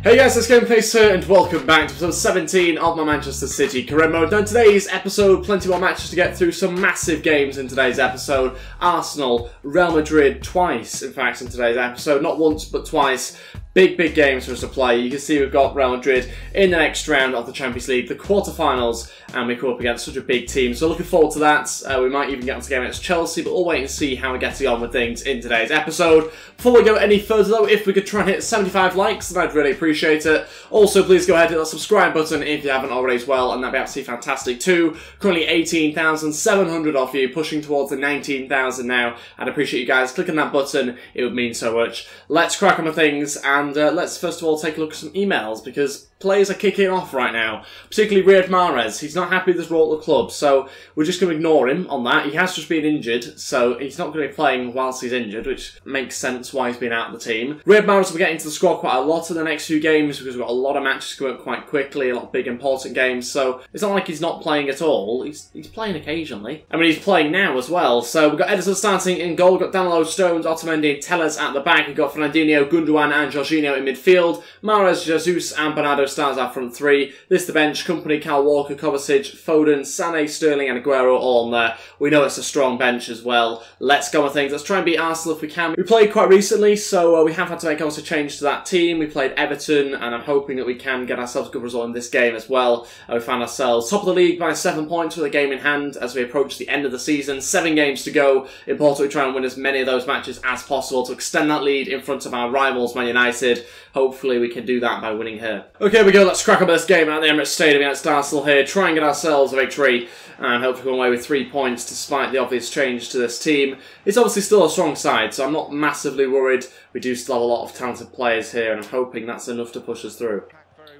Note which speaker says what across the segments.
Speaker 1: Hey guys, it's GOALKEEPER and welcome back to episode 17 of my Manchester City career mode. Now in today's episode, plenty more matches to get through, some massive games in today's episode. Arsenal, Real Madrid twice, in fact, in today's episode. Not once, but twice. Big games for us to play. You can see we've got Real Madrid in the next round of the Champions League, the quarterfinals, and we come up against such a big team. So looking forward to that. We might even get onto the game against Chelsea, but we'll wait and see how we're getting on with things in today's episode. Before we go any further though, if we could try and hit 75 likes, then I'd really appreciate it. Also, please go ahead and hit that subscribe button if you haven't already as well, and that'd be absolutely fantastic too. Currently 18,700 off you, pushing towards the 19,000 now. I'd appreciate you guys clicking that button, it would mean so much. Let's crack on with things, and let's first of all take a look at some emails, because players are kicking off right now, particularly Riyad Mahrez. He's not happy with his role at the club, so we're just going to ignore him on that. He has just been injured, so he's not going to be playing whilst he's injured, which makes sense why he's been out of the team. Riyad Mahrez will be getting into the squad quite a lot in the next few games, because we've got a lot of matches coming up quite quickly, a lot of big important games, so it's not like he's not playing at all. He's playing occasionally. I mean, he's playing now as well, so we've got Ederson starting in goal, we've got Danilo, Stones, Otamendi and Telles at the back, we've got Fernandinho, Gundogan and Jorginho in midfield, Mahrez, Jesus and Bernardo starts our front three. This the bench, Company, Kyle Walker, Kovacic, Foden, Sané, Sterling and Aguero all on there. We know it's a strong bench as well. Let's go with things. Let's try and beat Arsenal if we can. We played quite recently, so we have had to make also a change to that team. We played Everton, and I'm hoping that we can get ourselves a good result in this game as well. We found ourselves top of the league by 7 points with a game in hand as we approach the end of the season. 7 games to go. Important we try and win as many of those matches as possible to extend that lead in front of our rivals, Man United. Hopefully we can do that by winning here. Okay, we go. Let's crack on this game at the Emirates Stadium against Arsenal here. Try and get ourselves a victory and hopefully come away with 3 points despite the obvious change to this team. It's obviously still a strong side, so I'm not massively worried. We do still have a lot of talented players here, and I'm hoping that's enough to push us through.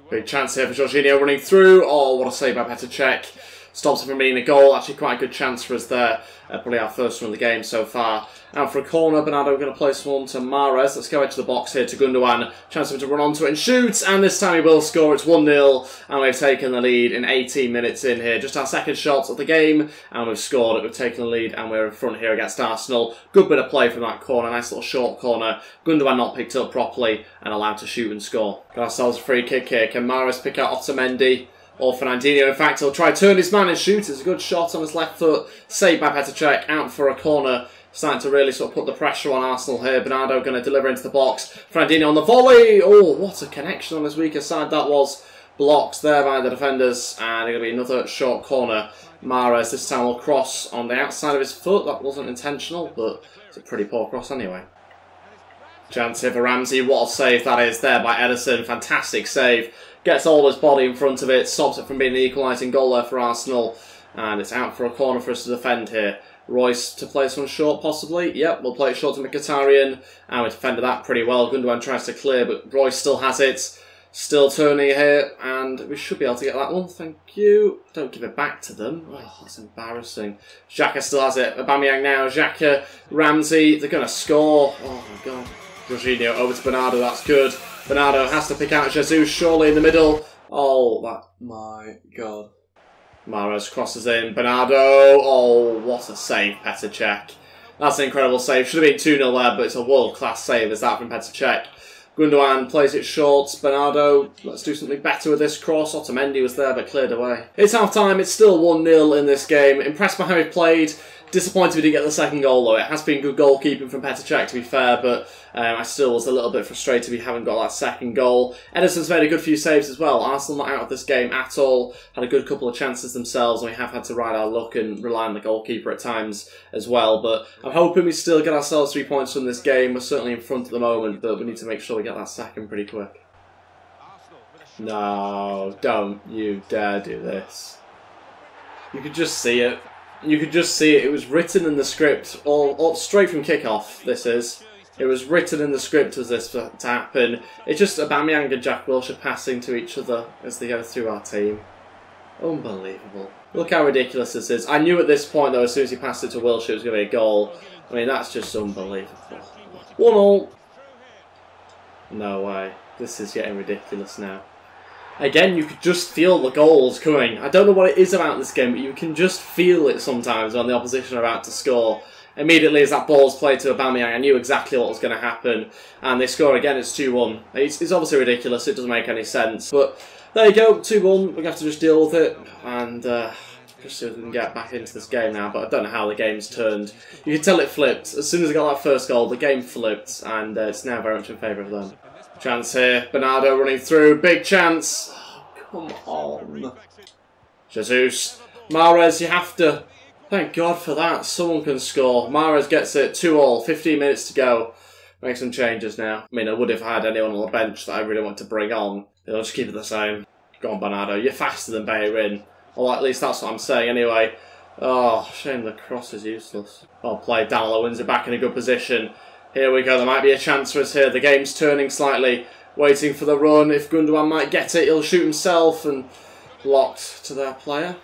Speaker 1: Big chance here for Jorginho running through. Oh, what a save by Petr. Stops it from being a goal. Actually quite a good chance for us there. Probably our first one of the game so far. Out for a corner, Bernardo going to place one to Mahrez. Let's go into the box here to Gundogan. Chance for him to run onto it and shoot, and this time he will score. It's 1-0, and we've taken the lead in 18 minutes in here. Just our second shot of the game, and we've scored it. We've taken the lead, and we're in front here against Arsenal. Good bit of play from that corner, nice little short corner. Gundogan not picked up properly, and allowed to shoot and score. Got ourselves a free kick here. Can Mahrez pick out Otamendi? Or Fernandinho, in fact, he'll try to turn his man and shoot. It's a good shot on his left foot. Saved by Petr. Out for a corner. Starting to really sort of put the pressure on Arsenal here. Bernardo going to deliver into the box. Fernandinho on the volley. Oh, what a connection on his weaker side that was. Blocked there by the defenders. And going to be another short corner. Mahrez this time will cross on the outside of his foot. That wasn't intentional, but it's a pretty poor cross anyway. Chance here for Ramsey. What a save that is there by Ederson. Fantastic save. Gets all his body in front of it. Stops it from being the equalising goal there for Arsenal. And it's out for a corner for us to defend here. Royce to play this one short, possibly. Yep, we'll play it short to Mkhitaryan. And we defended that pretty well. Gundogan tries to clear, but Royce still has it. Still turning here. And we should be able to get that one. Thank you. Don't give it back to them. Oh, that's embarrassing. Xhaka still has it. Aubameyang now. Xhaka, Ramsey. They're going to score. Oh, my God. Jorginho over to Bernardo. That's good. Bernardo has to pick out Jesus, surely in the middle. Oh, my God. Mahrez crosses in. Bernardo. Oh, what a save, Petr. That's an incredible save. Should have been 2-0 there, but it's a world-class save as that from Petr. Gundogan plays it short. Bernardo, let's do something better with this cross. Otamendi was there, but cleared away. It's half-time. It's still 1-0 in this game. Impressed by how he played. Disappointed we didn't get the second goal though. It has been good goalkeeping from Petr, to be fair, but I still was a little bit frustrated we haven't got that second goal. Ederson's made a good few saves as well. Arsenal not out of this game at all. Had a good couple of chances themselves, and we have had to ride our luck and rely on the goalkeeper at times as well. But I'm hoping we still get ourselves 3 points from this game. We're certainly in front at the moment, but we need to make sure we get that second pretty quick. No, don't you dare do this. You could just see it. You could just see it. It was written in the script, all straight from kickoff. This is. It was written in the script as this to happen. It's just Aubameyang and Jack Wilshere passing to each other as they go through our team. Unbelievable. Look how ridiculous this is. I knew at this point, though, as soon as he passed it to Wilshere, it was going to be a goal. I mean, that's just unbelievable. 1-1. No way. This is getting ridiculous now. Again, you could just feel the goals coming. I don't know what it is about this game, but you can just feel it sometimes when the opposition are about to score. Immediately as that ball's played to Aubameyang, I knew exactly what was going to happen. And they score again, it's 2-1. It's obviously ridiculous, it doesn't make any sense. But there you go, 2-1, we're going to have to just deal with it. And just see if we can get back into this game now. But I don't know how the game's turned. You can tell it flipped. As soon as I got that first goal, the game flipped. And it's now very much in favour of them. Chance here, Bernardo running through, big chance. Oh, come on. Jesus. Mahrez, you have to... Thank God for that. Someone can score. Mahrez gets it 2-2. 15 minutes to go. Make some changes now. I mean, I would have had anyone on the bench that I really want to bring on. They'll just keep it the same. Go on, Bernardo. You're faster than Bellerin. Or at least that's what I'm saying anyway. Oh, shame the cross is useless. Well played. Danilo wins it back in a good position. Here we go. There might be a chance for us here. The game's turning slightly. Waiting for the run. If Gundogan might get it, he'll shoot himself and blocked to their player.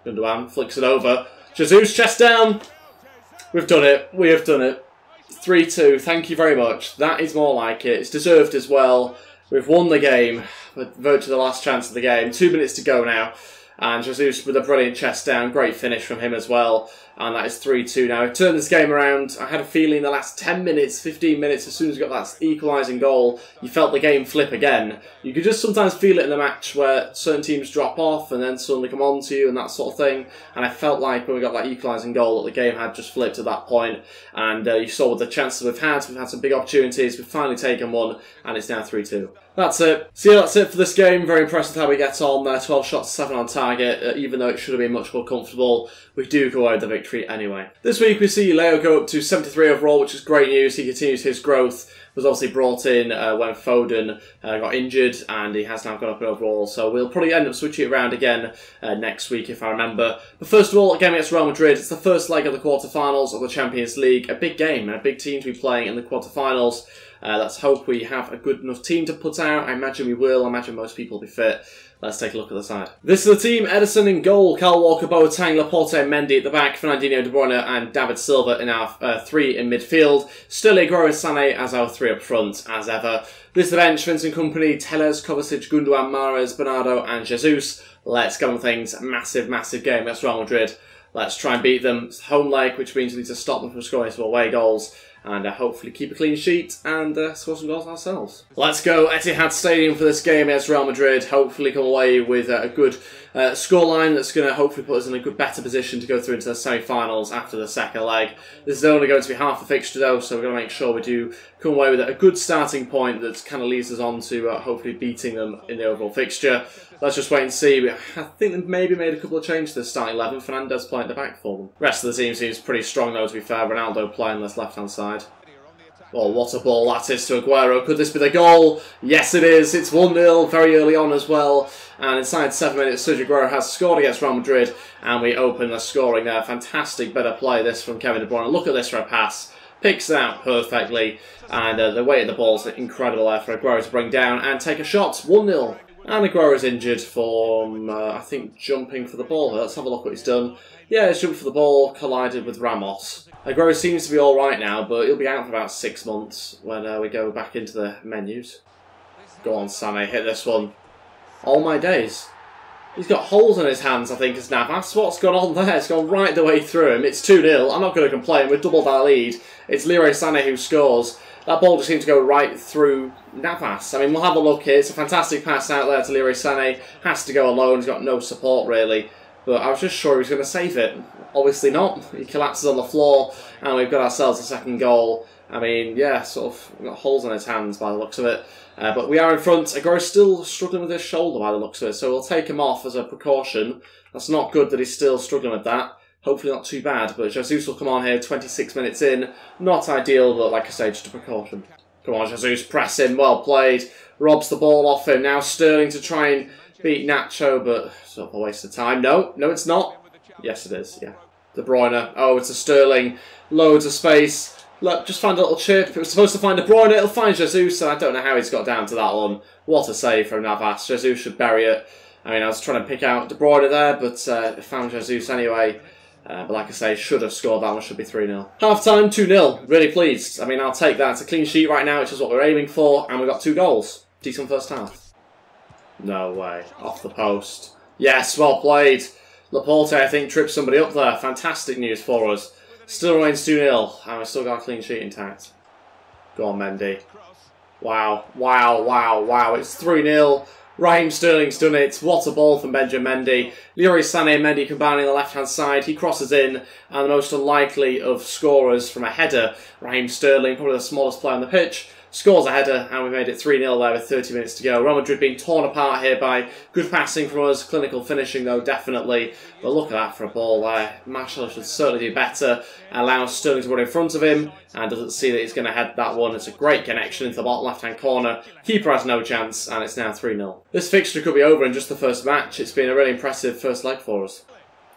Speaker 1: Gundogan flicks it over. Jesus, chest down. We've done it. We have done it. 3-2. Thank you very much. That is more like it. It's deserved as well. We've won the game. With virtually the last chance of the game. 2 minutes to go now. And Jesus with a brilliant chest down. Great finish from him as well. And that is 3-2 now. We've turned this game around. I had a feeling the last 10 minutes, 15 minutes, as soon as we got that equalising goal, you felt the game flip again. You could just sometimes feel it in the match where certain teams drop off and then suddenly come on to you and that sort of thing. And I felt like when we got that equalising goal that the game had just flipped at that point. And you saw with the chances we've had some big opportunities. We've finally taken one and it's now 3-2. That's it. So yeah, that's it for this game. Very impressed with how we get on there. 12 shots, 7 on target. Even though it should have been much more comfortable, we do go away with the victory anyway. This week we see Leo go up to 73 overall, which is great news. He continues his growth. Was obviously brought in when Foden got injured, and he has now gone up in overall. So we'll probably end up switching it around again next week, if I remember. But first of all, again against Real Madrid, it's the first leg of the quarterfinals of the Champions League. A big game and a big team to be playing in the quarterfinals. Let's hope we have a good enough team to put out. I imagine we will. I imagine most people will be fit. Let's take a look at the side. This is the team. Ederson in goal. Kyle Walker, Boateng, Laporte, Mendy at the back. Fernandinho, De Bruyne and David Silva in our 3 in midfield. Sterling, Aguero, Sané as our 3 up front, as ever. This is the bench. Vincent Kompany, Telles, Kovacic, Gundogan, Mahrez, Bernardo and Jesus. Let's get on with things. Massive, massive game against Real Madrid. Let's try and beat them. It's home leg, which means we need to stop them from scoring some away goals. And hopefully keep a clean sheet and score some goals ourselves. Let's go Etihad Stadium for this game against Real Madrid. Hopefully come away with a good scoreline that's going to hopefully put us in a better position to go through into the semi-finals after the second leg. This is only going to be half the fixture though, so we're going to make sure we do come away with a good starting point that kind of leads us on to hopefully beating them in the overall fixture. Let's just wait and see. I think they've maybe made a couple of changes to the starting 11. Fernandez playing at the back for them. The rest of the team seems pretty strong though, to be fair. Ronaldo playing this left-hand side. Oh, what a ball that is to Aguero. Could this be the goal? Yes, it is. It's 1-0 very early on as well. And inside 7 minutes, Sergio Aguero has scored against Real Madrid. And we open the scoring there. Fantastic bit of play this from Kevin De Bruyne. Look at this for a pass. Picks it out perfectly. And the weight of the ball is incredible there for Aguero to bring down and take a shot. 1-0. And Aguero is injured from, I think, jumping for the ball. Let's have a look what he's done. Yeah, he's jumped for the ball, collided with Ramos. Aguero seems to be alright now, but he'll be out for about 6 months when we go back into the menus. Go on, Sané, hit this one. All my days. He's got holes in his hands, I think, as Navas. What's gone on there? It's gone right the way through him. It's 2-0. I'm not going to complain. We've doubled our lead. It's Leroy Sané who scores. That ball just seemed to go right through Navas. I mean, we'll have a look here. It's a fantastic pass out there to Leroy Sané. Has to go alone. He's got no support, really. But I was just sure he was going to save it. Obviously not. He collapses on the floor, and we've got ourselves a second goal. I mean, yeah, sort of got holes on his hands by the looks of it. But we are in front. Aguero's still struggling with his shoulder by the looks of it, so we'll take him off as a precaution. That's not good that he's still struggling with that. Hopefully not too bad, but Jesus will come on here 26 minutes in. Not ideal, but like I say, just a precaution. Come on, Jesus, press him. Well played. Robs the ball off him. Now Sterling to try and beat Nacho, but sort of a waste of time. No, it's not. Yes, it is, yeah. De Bruyne. Oh, it's a Sterling. Loads of space. Look, just find a little chip. It was supposed to find De Bruyne. It'll find Jesus, and I don't know how he's got down to that one. What a save from Navas. Jesus should bury it. I mean, I was trying to pick out De Bruyne there, but found Jesus anyway. But like I say, should have scored that one. Should be 3-0. Half-time, 2-0. Really pleased. I mean, I'll take that. It's a clean sheet right now, which is what we're aiming for, and we've got 2 goals. Decent first half. No way. Off the post. Yes, well played. Laporte, I think, tripped somebody up there. Fantastic news for us. Still remains 2-0, and we've still got a clean sheet intact. Go on, Mendy. Wow, wow, wow, wow. It's 3-0. Raheem Sterling's done it. What a ball from Benjamin Mendy. Leroy Sané and Mendy combining on the left-hand side. He crosses in, and the most unlikely of scorers from a header, Raheem Sterling, probably the smallest player on the pitch, scores a header, and we made it 3-0 there with 30 minutes to go. Real Madrid being torn apart here by good passing from us, clinical finishing though, definitely. But look at that for a ball there. Marshall should certainly do better. Allows Sterling to run in front of him, and doesn't see that he's going to head that one. It's a great connection into the bottom left-hand corner. Keeper has no chance, and it's now 3-0. This fixture could be over in just the first match. It's been a really impressive first leg for us.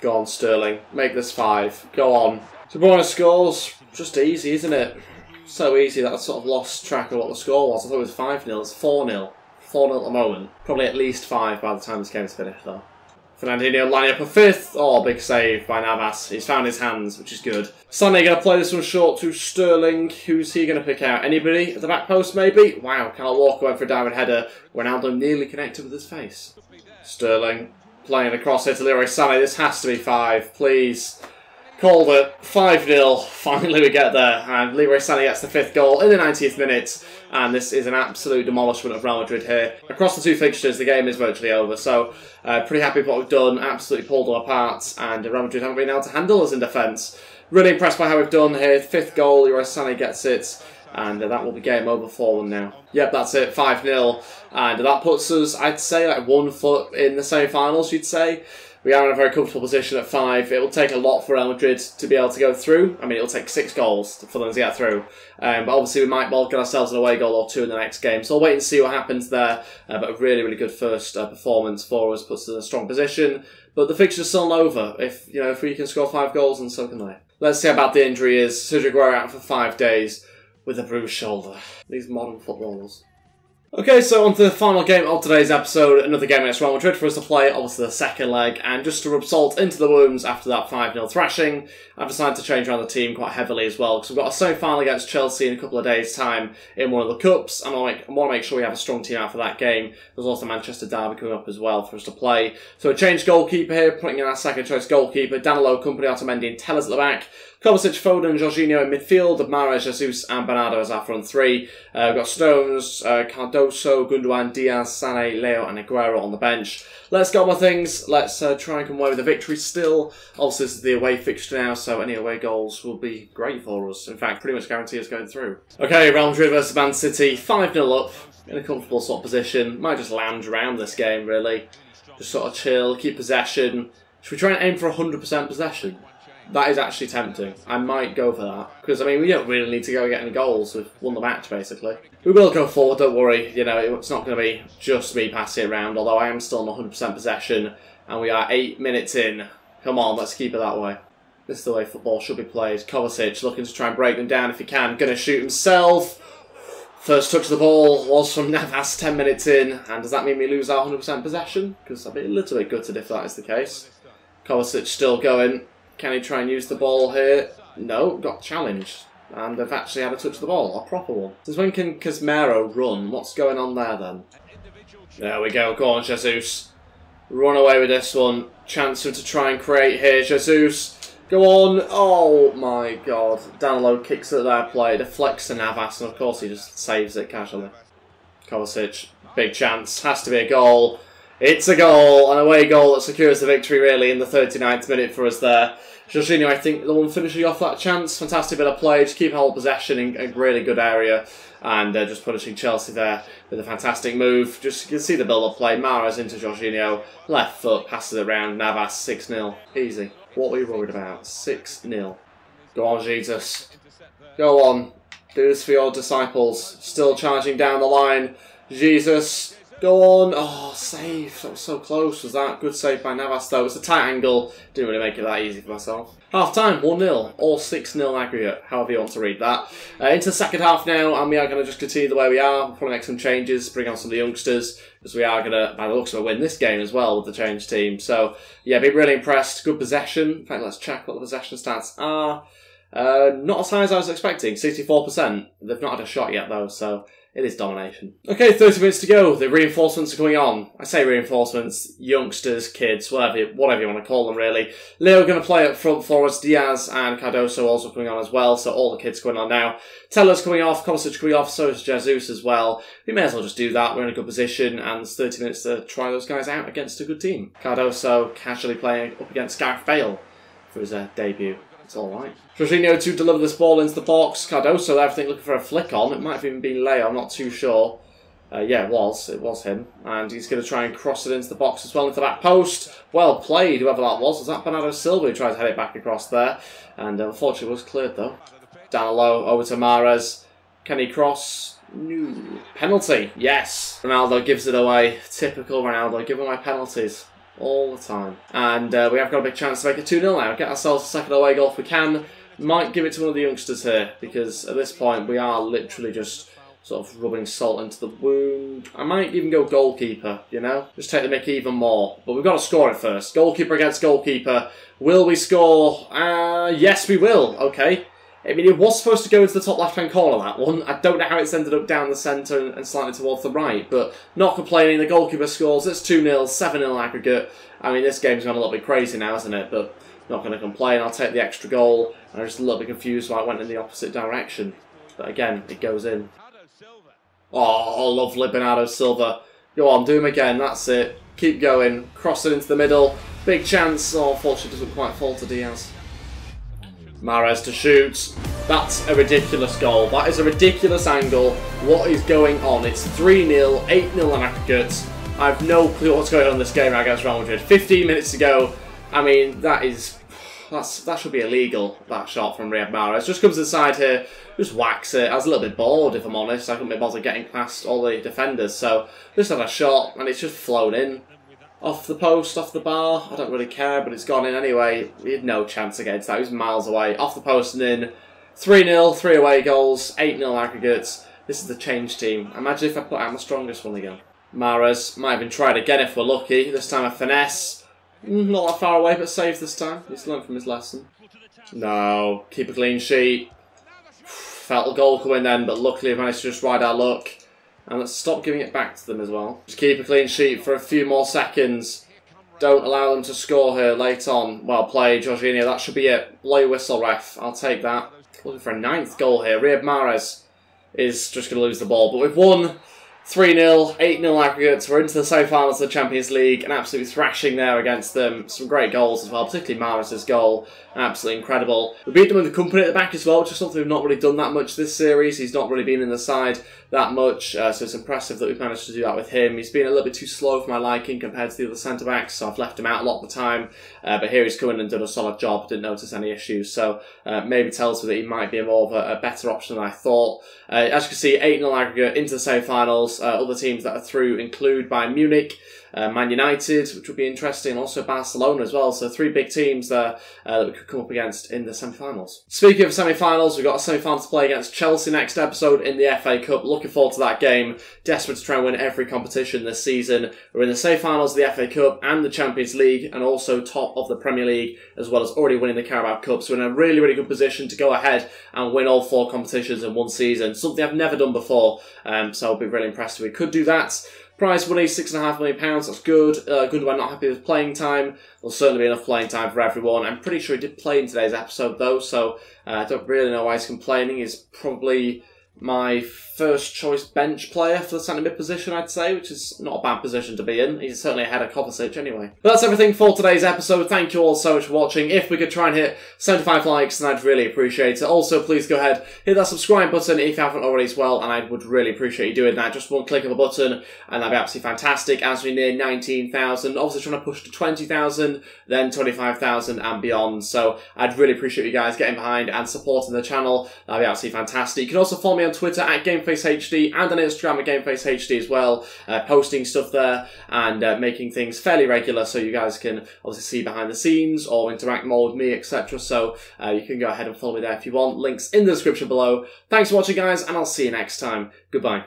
Speaker 1: Go on, Sterling. Make this 5. Go on. De Bruyne scores. Just easy, isn't it? So easy that I sort of lost track of what the score was. I thought it was 5-0. It's 4-0. 4-0 at the moment. Probably at least 5 by the time this game is finished, though. Fernandinho lining up a 5th. Oh, big save by Navas. He's found his hands, which is good. Sané going to play this one short to Sterling. Who's he going to pick out? Anybody at the back post, maybe? Wow, Kyle Walker went for a diving header. Ronaldo nearly connected with his face. Sterling playing across here to Leroy Sané. This has to be 5, please. Called it. 5-0. Finally we get there. And Leroy Sané gets the 5th goal in the 90th minute. And this is an absolute demolishment of Real Madrid here. Across the 2 fixtures, the game is virtually over. So, pretty happy with what we've done. Absolutely pulled them apart. And Real Madrid haven't been able to handle us in defence. Really impressed by how we've done here. 5th goal, Leroy Sané gets it. And that will be game over for them now. Yep, that's it. 5-0. And that puts us, I'd say, like 1 foot in the semi-finals, you'd say. We are in a very comfortable position at 5. It will take a lot for Real Madrid to be able to go through. I mean, it'll take 6 goals for them to get through. But obviously, we might well get ourselves an away goal or 2 in the next game. So we'll wait and see what happens there. But a really, really good first performance for us. Puts us in a strong position. But the fixture's still not over. If we can score 5 goals, and so can they. Let's see how bad the injury is. Sergio Aguero out for 5 days with a bruised shoulder. These modern footballers. Okay, so on to the final game of today's episode. Another game against Real Madrid for us to play, obviously the second leg. And just to rub salt into the wounds after that 5-0 thrashing, I've decided to change around the team quite heavily as well. Because we've got a semi-final against Chelsea in a couple of days' time in one of the cups. And I want to make sure we have a strong team out for that game. There's also Manchester Derby coming up as well for us to play. So a changed goalkeeper here, putting in our second choice goalkeeper. Danilo, Company, Otamendi and Tellers at the back. Kovacic, Foden and Jorginho in midfield, Mahrez, Jesus and Bernardo as our front 3. We've got Stones, Cardoso, Gundogan, Diaz, Sané, Leo and Aguero on the bench. Let's go on with things. Let's try and come away with a victory still. Also, this is the away fixture now, so any away goals will be great for us. In fact, pretty much guarantee us going through. Okay, Real Madrid versus Man.City. 5-0 up, in a comfortable sort of position. Might just lounge around this game, really. Just sort of chill, keep possession. Should we try and aim for 100% possession? That is actually tempting. I might go for that. Because, I mean, we don't really need to go get any goals. We've won the match, basically. We will go forward, don't worry. You know, it's not going to be just me passing it around, although I am still on 100% possession. And we are 8 minutes in. Come on, let's keep it that way. This is the way football should be played. Kovacic looking to try and break them down if he can. Going to shoot himself. First touch of the ball was from Navas 10 minutes in. And does that mean we lose our 100% possession? Because I'd be a little bit gutted if that is the case. Kovacic still going. Can he try and use the ball here? No, got challenged. And they've actually had a touch of the ball, a proper one. Since when can Casemiro run? What's going on there then? There we go, go on Jesus. Run away with this one. Chance to try and create here, Jesus. Go on, oh my god. Danilo kicks it there, play, deflects to Navas, and of course he just saves it casually. Kovacic, big chance, has to be a goal. It's a goal, an away goal that secures the victory really in the 39th minute for us there. Jorginho, I think, the one finishing off that chance. Fantastic bit of play, just keep hold of possession in a really good area. And just punishing Chelsea there with a fantastic move. Just you can see the build-up play. Mahrez into Jorginho, left foot, passes it around, Navas, 6-0. Easy. What were you worried about? 6-0. Go on, Jesus. Go on. Do this for your disciples. Still charging down the line. Jesus. Go on. Oh, save. That was so close. Was that? Good save by Navas, though. It's a tight angle. Didn't really make it that easy for myself. Half time, 1-0. Or 6-0 aggregate, however you want to read that. Into the second half now, and we are going to just continue the way we are. We'll probably make some changes, bring on some of the youngsters, because we are going to, by the looks of it, win this game as well with the changed team. So, yeah, been really impressed. Good possession. In fact, let's check what the possession stats are. Not as high as I was expecting, 64%. They've not had a shot yet, though, so It is domination. Okay, 30 minutes to go. The reinforcements are coming on. I say reinforcements, youngsters, kids, whatever you want to call them, really. Leo going to play up front for us. Diaz and Cardoso also coming on as well, so all the kids going on now. Teller's coming off, Kovacic coming off, so is Jesus as well. We may as well just do that. We're in a good position, and there's 30 minutes to try those guys out against a good team. Cardoso casually playing up against Gareth Bale for his debut. It's alright. Jorginho to deliver this ball into the box. Cardoso there, I think, looking for a flick on. It might have even been Leo, I'm not too sure. Yeah, it was him. And he's going to try and cross it into the box as well, into the back post. Well played, whoever that was. Was that Bernardo Silva who tried to head it back across there? And unfortunately it was cleared though. Down low, over to Mahrez. Can he cross? No. Penalty, yes. Ronaldo gives it away. Typical Ronaldo, giving away penalties all the time. And we have got a big chance to make it 2-0 now. Get ourselves a second away goal if we can. Might give it to one of the youngsters here, because at this point we are literally just sort of rubbing salt into the wound. I might even go goalkeeper, you know? Just take the mick even more. But we've got to score it first. Goalkeeper against goalkeeper. Will we score? Yes, we will. Okay. I mean, it was supposed to go into the top left-hand corner, that one. I don't know how it's ended up down the centre and slightly towards the right, but not complaining. The goalkeeper scores. It's 2-0, 7-0 aggregate. I mean, this game's gone a little bit crazy now, isn't it? But not going to complain. I'll take the extra goal. I'm just a little bit confused why it went in the opposite direction. But again, it goes in. Oh, lovely Bernardo Silva. Go on, do him again. That's it. Keep going. Cross it into the middle. Big chance. Oh, unfortunately, doesn't quite fall to Diaz. Mahrez to shoot. That's a ridiculous goal. That is a ridiculous angle. What is going on? It's 3-0, 8-0 on aggregate. I have no clue what's going on in this game against Real Madrid. 15 minutes to go. I mean, that should be illegal, that shot from Riyad Mahrez. Just comes inside here, just whacks it. I was a little bit bored, if I'm honest. I couldn't be bothered getting past all the defenders. So, just had a shot, and it's just flown in. Off the post, off the bar, I don't really care, but it's gone in anyway. He had no chance against that, he was miles away. Off the post and in. 3-0, 3 away goals, 8-0 aggregates. This is the change team. Imagine if I put out my strongest one again. Mahrez might even try it again if we're lucky. This time a finesse. Not that far away, but safe this time. He's learned from his lesson. No, keep a clean sheet. Felt a goal coming then, but luckily I managed to just ride our luck. And let's stop giving it back to them as well. Just keep a clean sheet for a few more seconds. Don't allow them to score here late on. Well played, Jorginho. That should be it. Blow your whistle, ref. I'll take that. Looking for a 9th goal here. Riyad Mahrez is just going to lose the ball. But we've won 3-0, 8-0 aggregates. We're into the semi-finals of the Champions League. And absolutely thrashing there against them. Some great goals as well, particularly Mahrez's goal. Absolutely incredible. We beat them with the company at the back as well, which is something we've not really done that much this series. He's not really been in the side that much, so it's impressive that we've managed to do that with him. He's been a little bit too slow for my liking compared to the other centre-backs, so I've left him out a lot of the time. But here he's come in and done a solid job, didn't notice any issues, so maybe tells me that he might be more of a better option than I thought. As you can see, 8-0 aggregate into the semi-finals. Other teams that are through include Bayern Munich, Man United, which would be interesting, and also Barcelona as well. So 3 big teams there that we could come up against in the semi-finals. Speaking of semi-finals, we've got a semi-final to play against Chelsea next episode in the FA Cup. Looking forward to that game. Desperate to try and win every competition this season. We're in the semi-finals of the FA Cup and the Champions League, and also top of the Premier League, as well as already winning the Carabao Cup. So we're in a really, really good position to go ahead and win all 4 competitions in one season. Something I've never done before, so I'll be really impressed if we could do that. Prize money, £6.5 million, that's good. Good when not happy with playing time. There'll certainly be enough playing time for everyone. I'm pretty sure he did play in today's episode though, so I don't really know why he's complaining. He's probably my first choice bench player for the centre mid position, I'd say, which is not a bad position to be in. He's certainly ahead of Kovacic anyway. But that's everything for today's episode. Thank you all so much for watching. If we could try and hit 75 likes, then I'd really appreciate it. Also, please go ahead, hit that subscribe button if you haven't already as well, and I would really appreciate you doing that. Just one click of a button, and that'd be absolutely fantastic. As we near 19,000, obviously trying to push to 20,000, then 25,000 and beyond. So I'd really appreciate you guys getting behind and supporting the channel. That'd be absolutely fantastic. You can also follow me on Twitter at GameFaceHD and on Instagram at GameFaceHD as well, posting stuff there and making things fairly regular so you guys can obviously see behind the scenes or interact more with me, etc. So you can go ahead and follow me there if you want. Links in the description below. Thanks for watching, guys, and I'll see you next time. Goodbye.